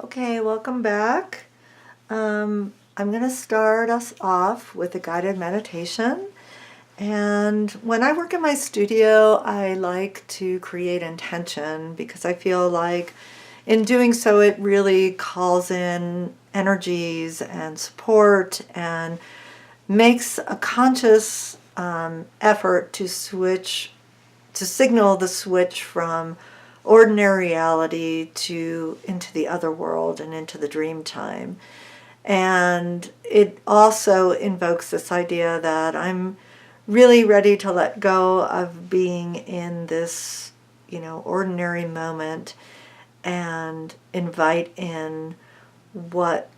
Okay, welcome back. I'm going to start us off with a guided meditation. And when I work in my studio, I like to create intention because I feel like in doing so, it really calls in energies and support and makes a conscious effort to signal the switch from ordinary reality to into the other world and into the dream time. And it also invokes this idea that I'm really ready to let go of being in this, ordinary moment and invite in what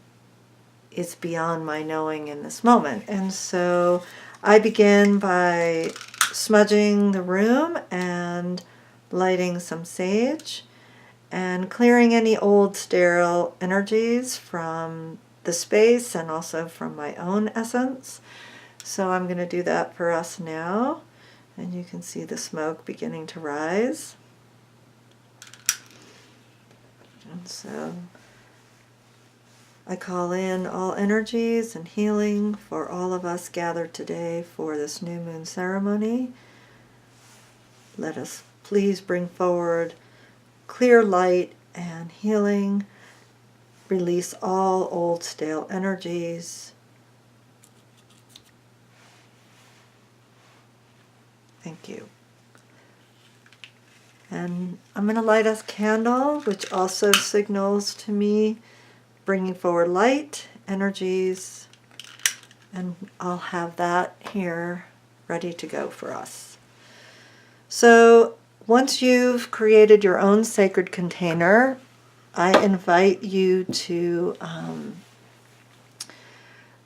is beyond my knowing in this moment. And so I begin by smudging the room and lighting some sage and clearing any old sterile energies from the space and also from my own essence. So I'm going to do that for us now, and you can see the smoke beginning to rise. And so I call in all energies and healing for all of us gathered today for this new moon ceremony. Let us please bring forward clear light and healing. Release all old stale energies. Thank you. And I'm going to light a candle, which also signals to me bringing forward light, energies, and I'll have that here ready to go for us. So once you've created your own sacred container, I invite you to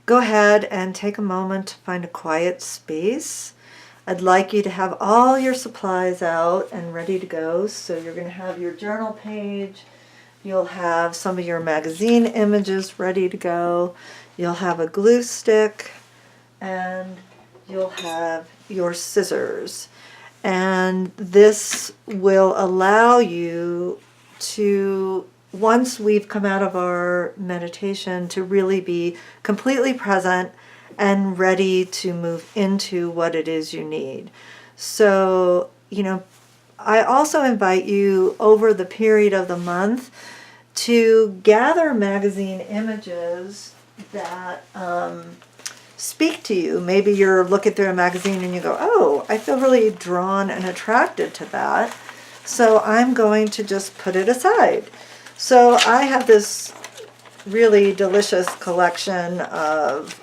go ahead and take a moment to find a quiet space. I'd like you to have all your supplies out and ready to go. So you're going to have your journal page. You'll have some of your magazine images ready to go. You'll have a glue stick, and you'll have your scissors. And this will allow you to, once we've come out of our meditation, to really be completely present and ready to move into what it is you need. So, I also invite you over the period of the month to gather magazine images that speak to you. Maybe you're looking through a magazine and you go, oh, I feel really drawn and attracted to that. So I'm going to just put it aside. So I have this really delicious collection of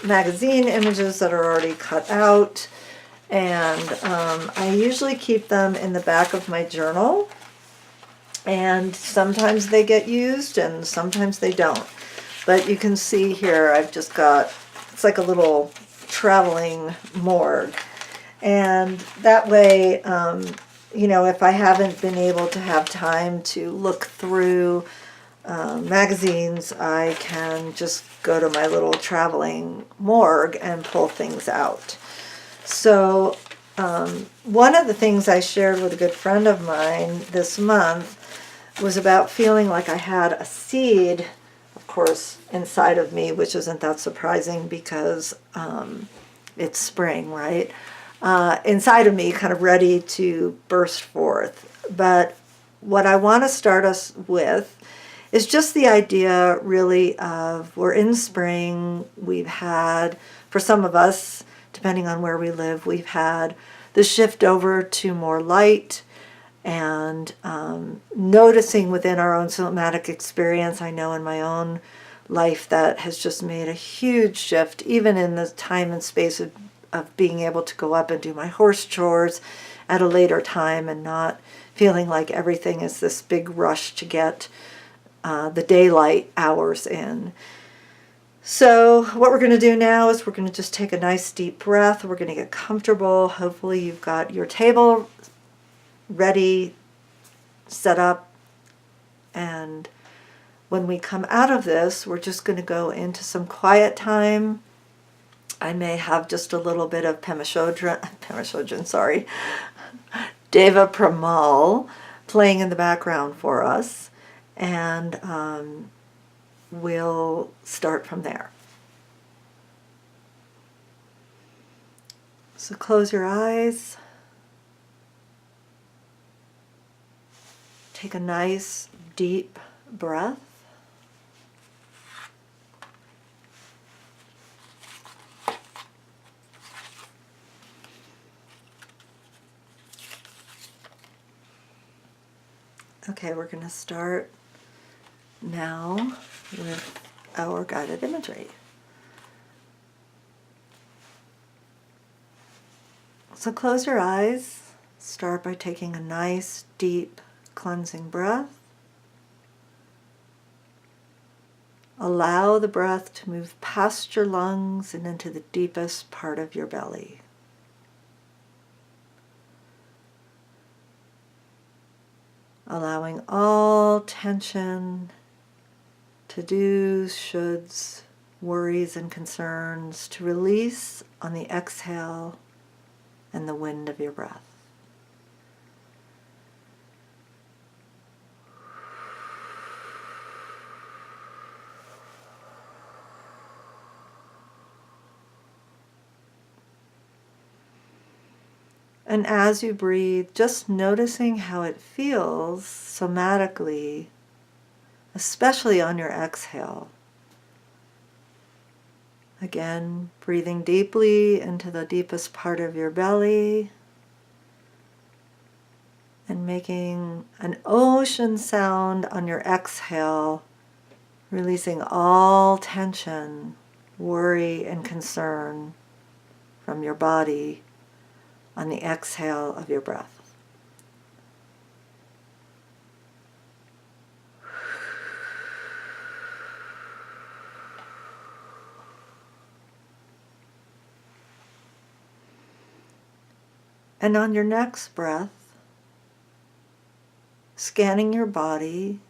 magazine images that are already cut out. And I usually keep them in the back of my journal. And sometimes they get used and sometimes they don't. But you can see here I've just got, it's like a little traveling morgue. And that way, if I haven't been able to have time to look through magazines, I can just go to my little traveling morgue and pull things out. So one of the things I shared with a good friend of mine this month was about feeling like I had a seed, of course, inside of me, which isn't that surprising because it's spring, right? Inside of me, kind of ready to burst forth. But what I want to start us with is just the idea really of we're in spring. We've had, for some of us, depending on where we live, we've had the shift over to more light and noticing within our own somatic experience. I know in my own life that has just made a huge shift, even in the time and space of being able to go up and do my horse chores at a later time and not feeling like everything is this big rush to get the daylight hours in. So what we're going to do now is we're going to just take a nice deep breath. We're going to get comfortable. Hopefully you've got your table ready, set up, and when we come out of this, we're just going to go into some quiet time. I may have just a little bit of Deva Pramal playing in the background for us. and we'll start from there. So close your eyes. Take a nice deep breath. Okay, we're going to start now with our guided imagery. So close your eyes. Start by taking a nice, deep, cleansing breath. Allow the breath to move past your lungs and into the deepest part of your belly. Allowing all tension, to-dos, shoulds, worries, and concerns to release on the exhale and the wind of your breath. And as you breathe, just noticing how it feels somatically, especially on your exhale. Again, breathing deeply into the deepest part of your belly and making an ocean sound on your exhale, releasing all tension, worry, and concern from your body on the exhale of your breath. And on your next breath, scanning your body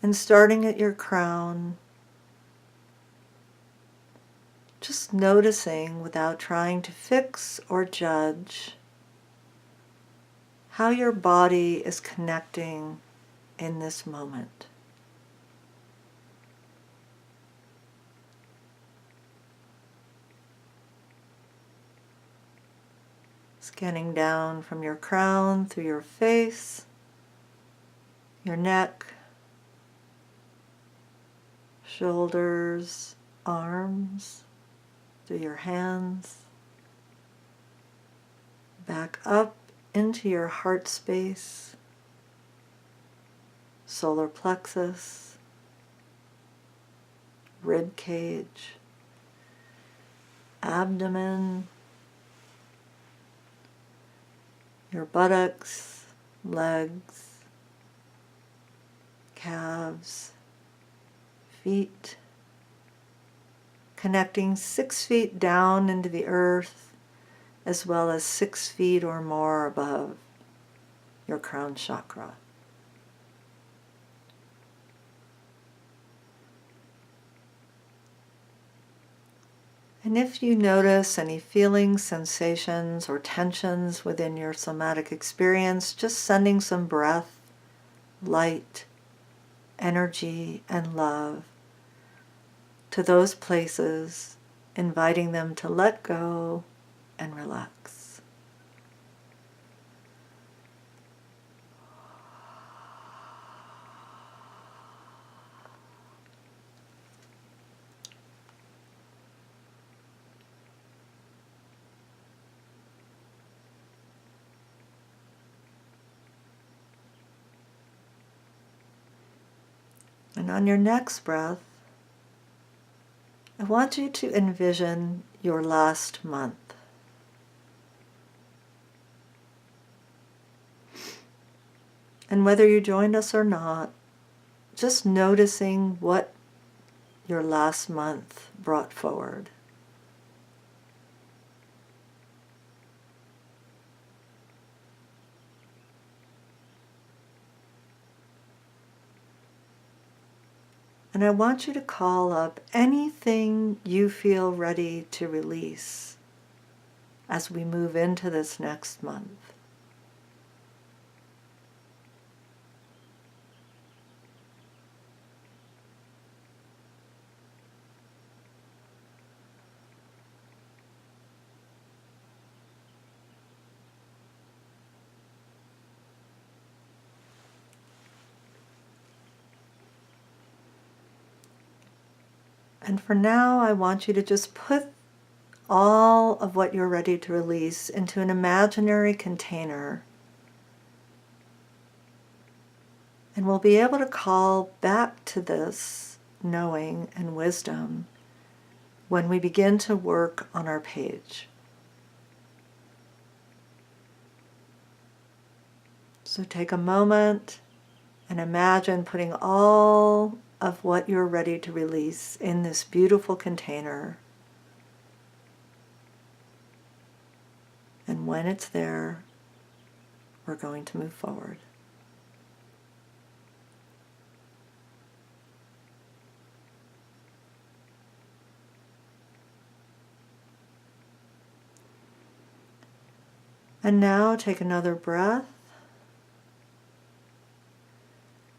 and starting at your crown, just noticing without trying to fix or judge how your body is connecting in this moment. Scanning down from your crown through your face, your neck, shoulders, arms, through your hands, back up into your heart space, solar plexus, rib cage, abdomen, your buttocks, legs, calves, feet, connecting 6 feet down into the earth, as well as 6 feet or more above your crown chakra. And if you notice any feelings, sensations, or tensions within your somatic experience, just sending some breath, light, energy, and love to those places, inviting them to let go and relax. And on your next breath, I want you to envision your last month. And whether you joined us or not, just noticing what your last month brought forward. And I want you to call up anything you feel ready to release as we move into this next month. And for now, I want you to just put all of what you're ready to release into an imaginary container. And we'll be able to call back to this knowing and wisdom when we begin to work on our page. So take a moment and imagine putting all of what you're ready to release in this beautiful container. And when it's there, we're going to move forward. And now take another breath.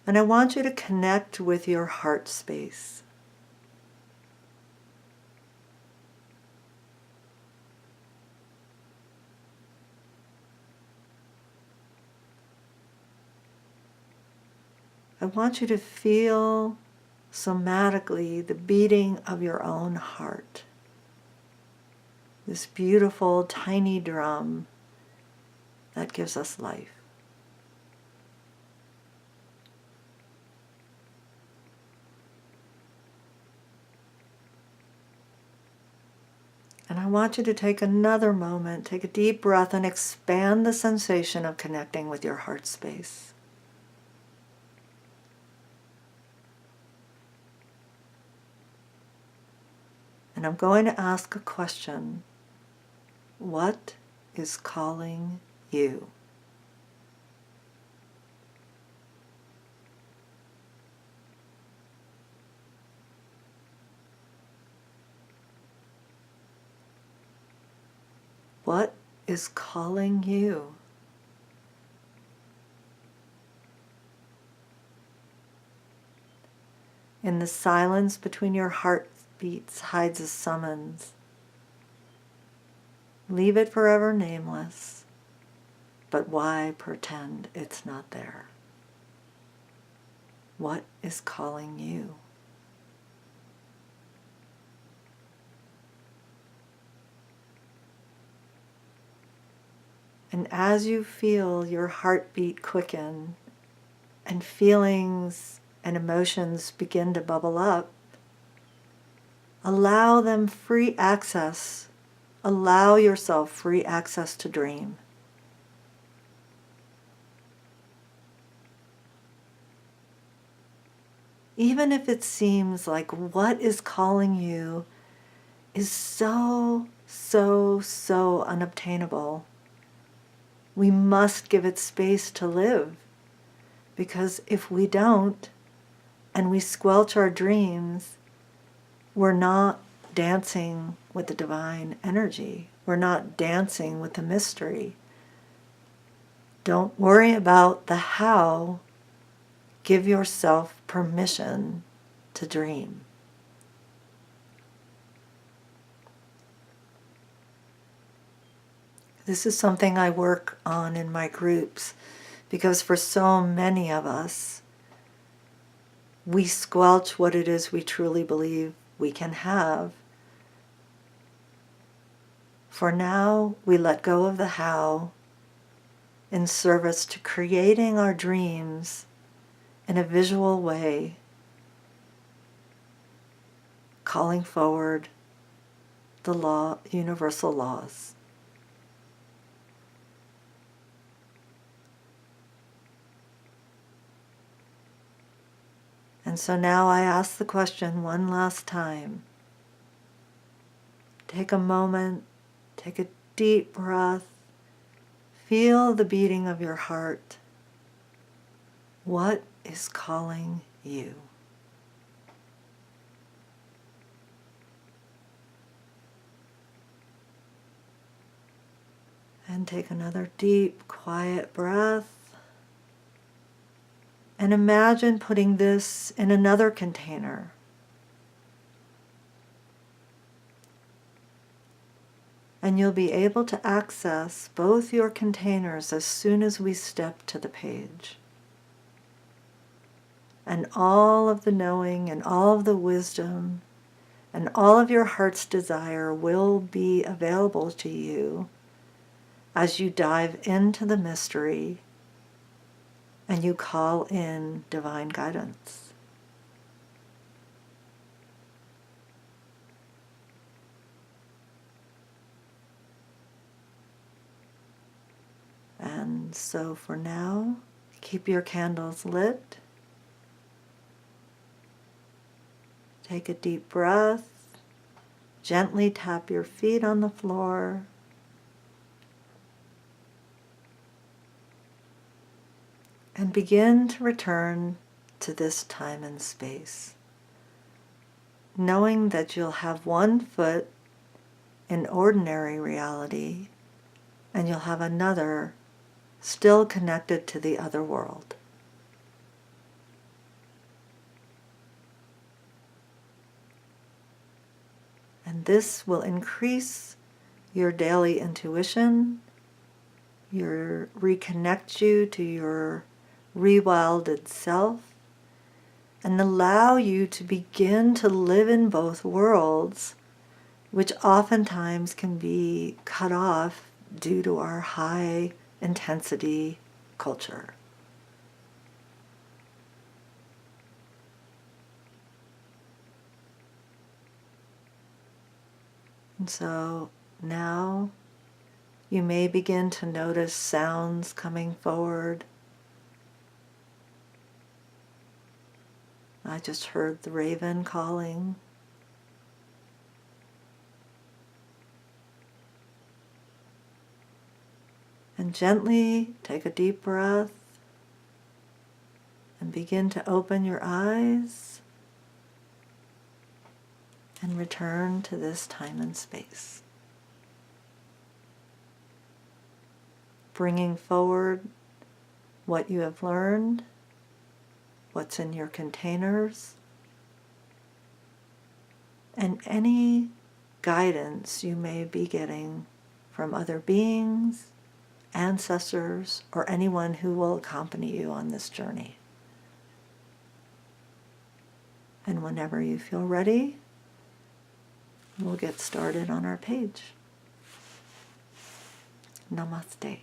And I want you to connect with your heart space. I want you to feel somatically the beating of your own heart. This beautiful, tiny drum that gives us life. And I want you to take another moment, take a deep breath, and expand the sensation of connecting with your heart space. And I'm going to ask a question. What is calling you? What is calling you? In the silence between your heartbeats hides a summons. Leave it forever nameless, but why pretend it's not there? What is calling you? And as you feel your heartbeat quicken and feelings and emotions begin to bubble up, allow them free access. Allow yourself free access to dream. Even if it seems like what is calling you is so unobtainable, we must give it space to live. Because if we don't, and we squelch our dreams, we're not dancing with the divine energy. We're not dancing with the mystery. Don't worry about the how. Give yourself permission to dream. This is something I work on in my groups because for so many of us, we squelch what it is we truly believe we can have. For now, we let go of the how in service to creating our dreams in a visual way, calling forward the universal laws. And so now I ask the question one last time. Take a moment, take a deep breath, feel the beating of your heart. What is calling you? And take another deep, quiet breath. And imagine putting this in another container. And you'll be able to access both your containers as soon as we step to the page. And all of the knowing and all of the wisdom And all of your heart's desire will be available to you as you dive into the mystery and you call in divine guidance. And so for now, keep your candles lit. Take a deep breath. Gently tap your feet on the floor. And begin to return to this time and space, knowing that you'll have one foot in ordinary reality and you'll have another still connected to the other world. And this will increase your daily intuition, reconnect you to your rewilded self, and allow you to begin to live in both worlds, which oftentimes can be cut off due to our high intensity culture. And so now you may begin to notice sounds coming forward. I just heard the raven calling. And gently take a deep breath and begin to open your eyes and return to this time and space. Bringing forward what you have learned, what's in your containers, and any guidance you may be getting from other beings, ancestors, or anyone who will accompany you on this journey. And whenever you feel ready, we'll get started on our page. Namaste.